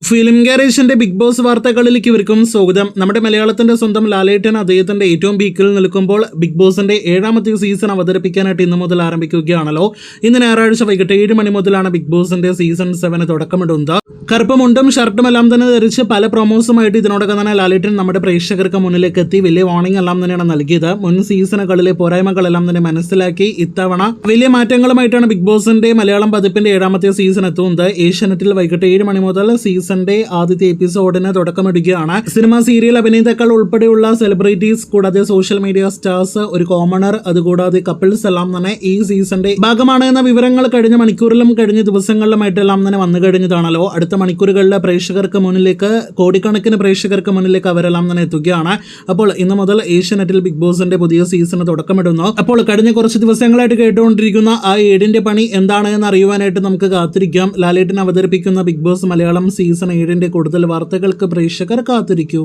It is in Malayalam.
ഫിലിം ഗാരേജിന്റെ ബിഗ് ബോസ് വാർത്തകളിലേക്ക് ഇവർക്കും സ്വാഗതം. നമ്മുടെ മലയാളത്തിന്റെ സ്വന്തം ലാലേട്ടൻ അദ്ദേഹത്തിന്റെ ഏറ്റവും പീക്കിൽ നിൽക്കുമ്പോൾ ബിഗ് ബോസിന്റെ 7ാമത്തെ സീസൺ അവതരിപ്പിക്കാനായിട്ട് ഇന്ന് മുതൽ ആരംഭിക്കുകയാണല്ലോ. ഇന്ന് ഞായറാഴ്ച വൈകിട്ട് 7 മണി മുതലാണ് ബിഗ് ബോസിന്റെ സീസൺ 7 തുടക്കമിടുന്നത്. കറുപ്പ് മുണ്ടും ഷർട്ടും എല്ലാം തന്നെ ധരിച്ച് പല പ്രൊമോസുമായിട്ട് ഇതിനോടകം തന്നെ ലാലേട്ടൻ നമ്മുടെ പ്രേക്ഷകർക്ക് മുന്നിലേക്ക് എത്തി വലിയ വാർണിംഗ് എല്ലാം തന്നെയാണ് നൽകിയത്. മുൻ സീസണുകളിലെ പോരായ്മകളെല്ലാം തന്നെ മനസ്സിലാക്കി ഇത്തവണ വലിയ മാറ്റങ്ങളുമായിട്ടാണ് ബിഗ് ബോസിന്റെ മലയാളം പതിപ്പിന്റെ 7ാമത്തെ സീസൺ എത്തുന്നത്. ഏഷ്യാനെറ്റിൽ വൈകിട്ട് 7 മണി മുതൽ സീസണിന്റെ ആദ്യത്തെ എപ്പിസോഡിന് തുടക്കമിടുകയാണ്. സിനിമ, സീരിയൽ അഭിനേതാക്കൾ ഉൾപ്പെടെയുള്ള സെലിബ്രിറ്റീസ്, കൂടാതെ സോഷ്യൽ മീഡിയ സ്റ്റാർസ്, ഒരു കോമണർ, അതുകൂടാതെ കപ്പിൾസ് എല്ലാം തന്നെ ഈ സീസണിന്റെ ഭാഗമാണ് എന്ന വിവരങ്ങൾ കഴിഞ്ഞ മണിക്കൂറിലും കഴിഞ്ഞ ദിവസങ്ങളിലുമായിട്ടെല്ലാം തന്നെ വന്നു കഴിഞ്ഞതാണല്ലോ. അടുത്ത മണിക്കൂറുകളിലെ പ്രേക്ഷകർക്ക് മുന്നിലേക്ക്, കോടിക്കണക്കിന് പ്രേക്ഷകർക്ക് മുന്നിലേക്ക് അവരെല്ലാം തന്നെ എത്തുകയാണ്. അപ്പോൾ ഇന്ന് മുതൽ ഏഷ്യാനെറ്റിൽ ബിഗ് ബോസിന്റെ പുതിയ സീസണ് തുടക്കമിടുന്നു. അപ്പോൾ കഴിഞ്ഞ കുറച്ച് ദിവസങ്ങളായിട്ട് കേട്ടുകൊണ്ടിരിക്കുന്ന ആ ഏടിന്റെ പണി എന്താണ് എന്ന് അറിയുവാനായിട്ട് നമുക്ക് കാത്തിരിക്കാം. ലാലേട്ടൻ അവതരിപ്പിക്കുന്ന ബിഗ് ബോസ് മലയാളം സീസൺ 7ന്റെ കൂടുതൽ വാർത്തകൾക്ക് പ്രേക്ഷകർ കാത്തിരിക്കൂ.